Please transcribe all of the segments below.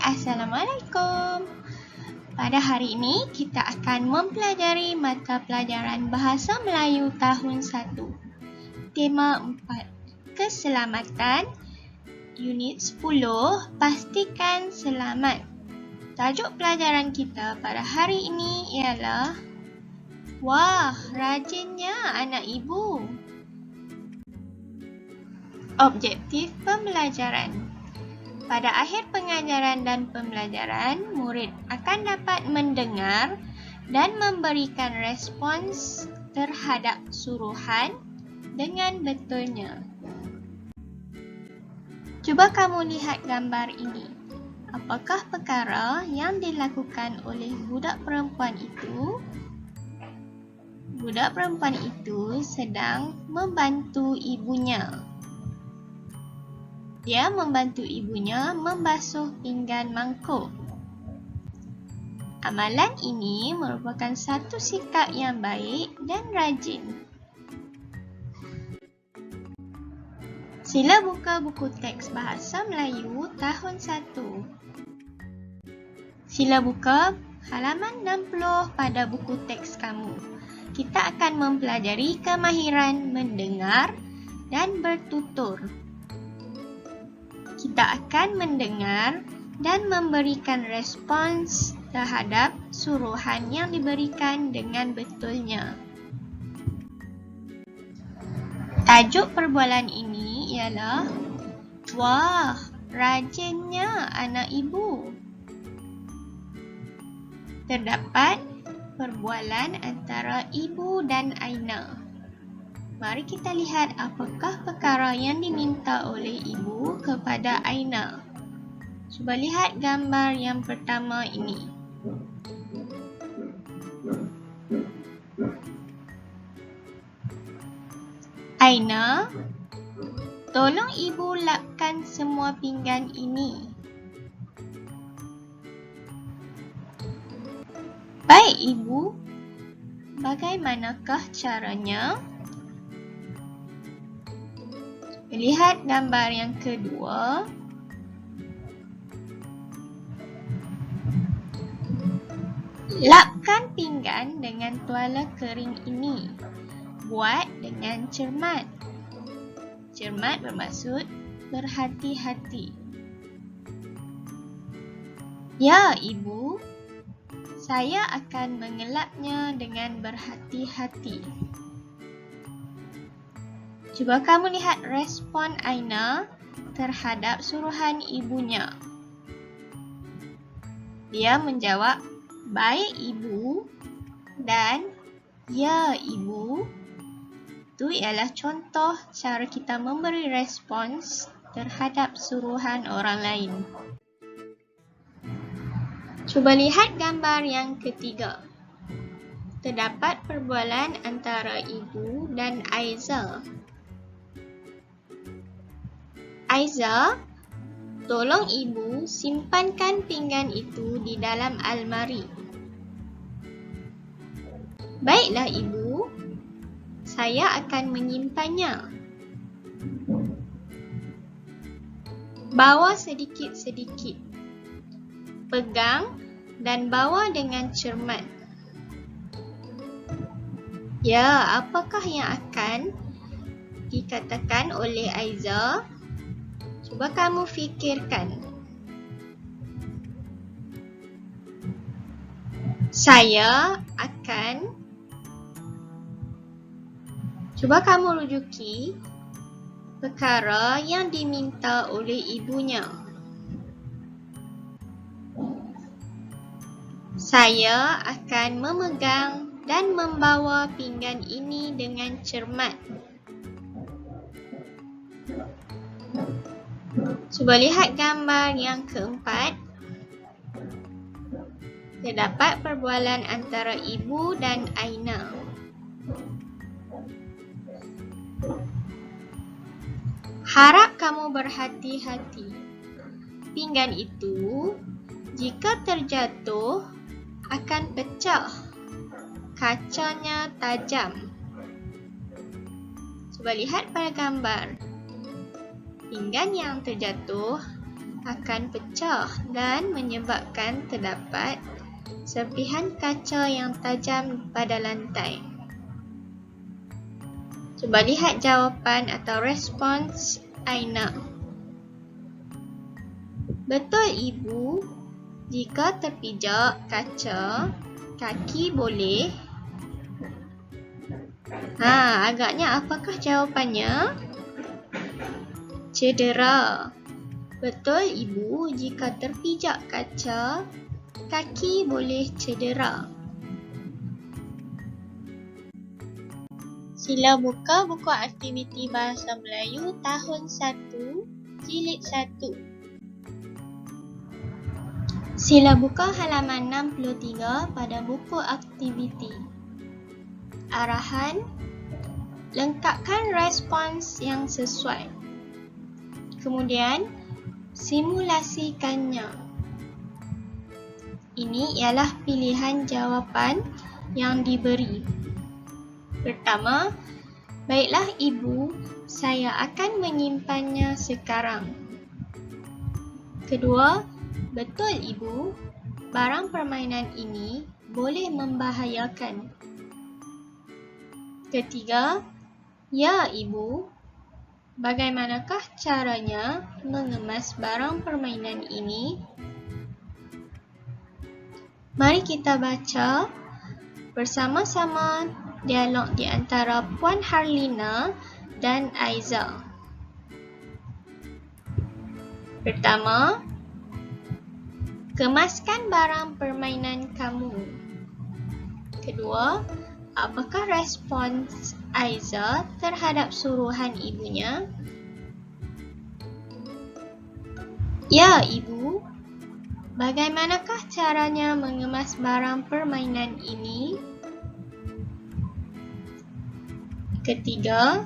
Assalamualaikum. Pada hari ini kita akan mempelajari mata pelajaran Bahasa Melayu tahun 1. Tema 4. Keselamatan. Unit 10. Pastikan selamat. Tajuk pelajaran kita pada hari ini ialah Wah, rajinnya anak ibu. Objektif pembelajaran. Pada akhir pengajaran dan pembelajaran, murid akan dapat mendengar dan memberikan respons terhadap suruhan dengan betulnya. Cuba kamu lihat gambar ini. Apakah perkara yang dilakukan oleh budak perempuan itu? Budak perempuan itu sedang membantu ibunya. Dia membantu ibunya membasuh pinggan mangkuk. Amalan ini merupakan satu sikap yang baik dan rajin. Sila buka buku teks Bahasa Melayu tahun 1. Sila buka halaman 60 pada buku teks kamu. Kita akan mempelajari kemahiran mendengar dan bertutur. Kita akan mendengar dan memberikan respons terhadap suruhan yang diberikan dengan betulnya. Tajuk perbualan ini ialah Wah, rajinnya anak ibu. Terdapat perbualan antara ibu dan Aina. Mari kita lihat apakah perkara yang diminta oleh ibu kepada Aina. Cuba lihat gambar yang pertama ini. Aina, tolong ibu lapkan semua pinggan ini. Baik ibu, bagaimanakah caranya? Lihat gambar yang kedua. Lapkan pinggan dengan tuala kering ini. Buat dengan cermat. Cermat bermaksud berhati-hati. Ya, ibu. Saya akan mengelapnya dengan berhati-hati. Cuba kamu lihat respon Aina terhadap suruhan ibunya. Dia menjawab, baik ibu dan ya ibu. Itu ialah contoh cara kita memberi respons terhadap suruhan orang lain. Cuba lihat gambar yang ketiga. Terdapat perbualan antara ibu dan Aiza. Aiza, tolong ibu simpankan pinggan itu di dalam almari. Baiklah ibu, saya akan menyimpannya. Bawa sedikit-sedikit. Pegang dan bawa dengan cermat. Ya, apakah yang akan dikatakan oleh Aiza? Cuba kamu fikirkan. Saya akan. Cuba kamu rujuki perkara yang diminta oleh ibunya. Saya akan memegang dan membawa pinggan ini dengan cermat. Cuba lihat gambar yang keempat. Terdapat perbualan antara ibu dan Aina. Harap kamu berhati-hati. Pinggan itu, jika terjatuh, akan pecah. Kacanya tajam. Cuba lihat pada gambar. Pinggan yang terjatuh akan pecah dan menyebabkan terdapat serpihan kaca yang tajam pada lantai. Cuba lihat jawapan atau respons Aina. Betul Ibu, jika terpijak kaca, kaki boleh. Agaknya apakah jawapannya? Cedera. Betul Ibu, jika terpijak kaca, kaki boleh cedera. Sila buka buku aktiviti Bahasa Melayu tahun 1, jilid 1. Sila buka halaman 63 pada buku aktiviti. Arahan, lengkapkan respons yang sesuai. Kemudian, simulasikannya. Ini ialah pilihan jawapan yang diberi. Pertama, baiklah Ibu, saya akan menyimpannya sekarang. Kedua, betul Ibu, barang permainan ini boleh membahayakan. Ketiga, ya Ibu, bagaimanakah caranya mengemas barang permainan ini? Mari kita baca bersama-sama dialog di antara Puan Harlina dan Aiza. Pertama, kemaskan barang permainan kamu. Kedua, apakah respons Aiza terhadap suruhan ibunya? Ya, Ibu. Bagaimanakah caranya mengemas barang permainan ini? Ketiga,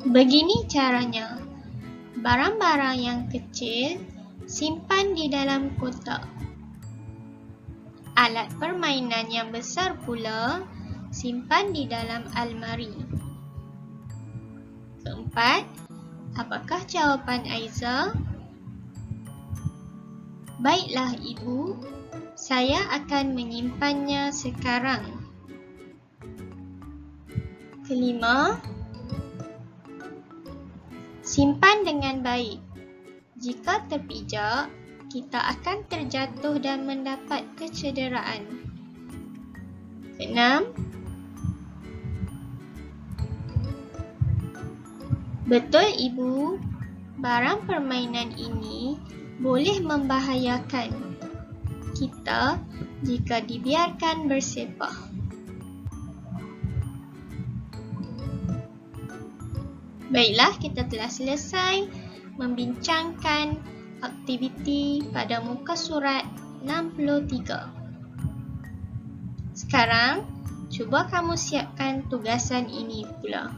begini caranya. Barang-barang yang kecil simpan di dalam kotak. Alat permainan yang besar pula simpan di dalam almari. Keempat, apakah jawapan Aiza? Baiklah Ibu, saya akan menyimpannya sekarang. Kelima, simpan dengan baik. Jika terpijak, kita akan terjatuh dan mendapat kecederaan. Keenam, betul Ibu, barang permainan ini boleh membahayakan kita jika dibiarkan bersepah. Baiklah, kita telah selesai membincangkan aktiviti pada muka surat 63. Sekarang, cuba kamu siapkan tugasan ini pula.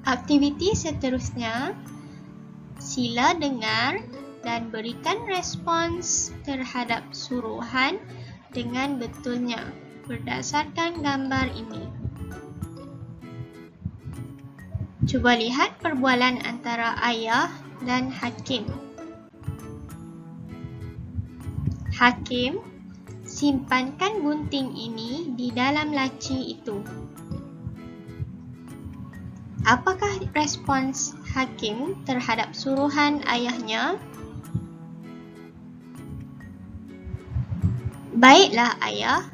Aktiviti seterusnya, sila dengar dan berikan respons terhadap suruhan dengan betulnya berdasarkan gambar ini. Cuba lihat perbualan antara ayah dan Hakim. Hakim, simpankan gunting ini di dalam laci itu. Apakah respons Hakim terhadap suruhan ayahnya? Baiklah ayah,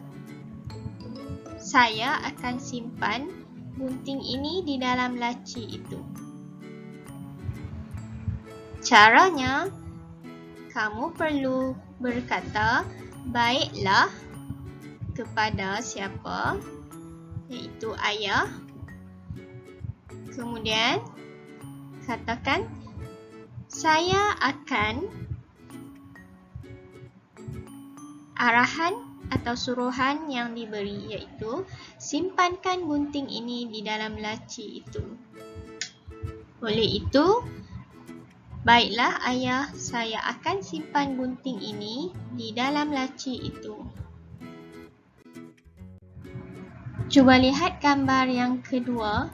saya akan simpan gunting ini di dalam laci itu. Caranya, kamu perlu berkata baiklah kepada siapa, iaitu ayah. Kemudian, katakan saya akan, arahan atau suruhan yang diberi iaitu simpankan gunting ini di dalam laci itu. Oleh itu, baiklah ayah, saya akan simpan gunting ini di dalam laci itu. Cuba lihat gambar yang kedua.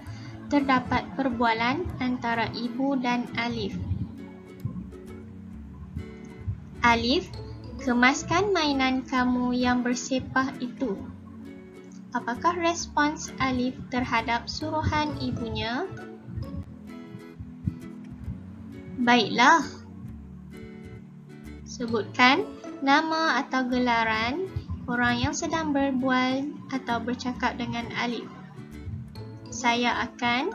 terdapat perbualan antara ibu dan Alif. Alif, kemaskan mainan kamu yang bersepah itu. Apakah respons Alif terhadap suruhan ibunya? Baiklah. Sebutkan nama atau gelaran orang yang sedang berbual atau bercakap dengan Alif. Saya akan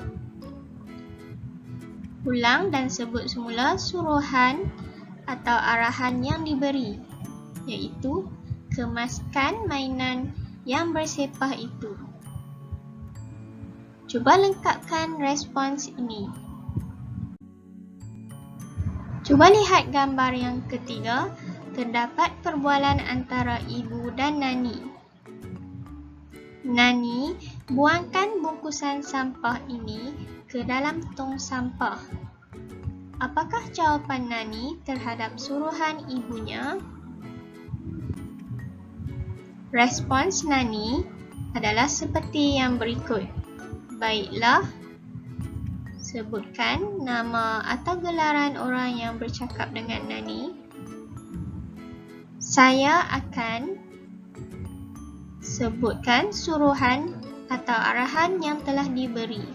ulang dan sebut semula suruhan atau arahan yang diberi, iaitu kemaskan mainan yang bersepah itu. Cuba lengkapkan respons ini. Cuba lihat gambar yang ketiga. Terdapat perbualan antara ibu dan Nani. Nani, buangkan bungkusan sampah ini ke dalam tong sampah. Apakah jawapan Nani terhadap suruhan ibunya? Respons Nani adalah seperti yang berikut. Baiklah. Sebutkan nama atau gelaran orang yang bercakap dengan Nani. Saya akan sebutkan suruhan atau arahan yang telah diberi.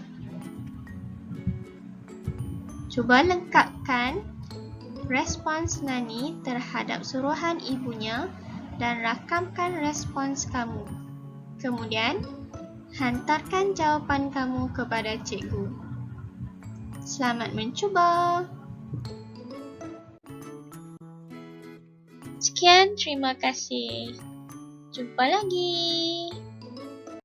Cuba lengkapkan respons Nani terhadap suruhan ibunya dan rakamkan respons kamu. Kemudian, hantarkan jawapan kamu kepada cikgu. Selamat mencuba! Sekian, terima kasih. Jumpa lagi.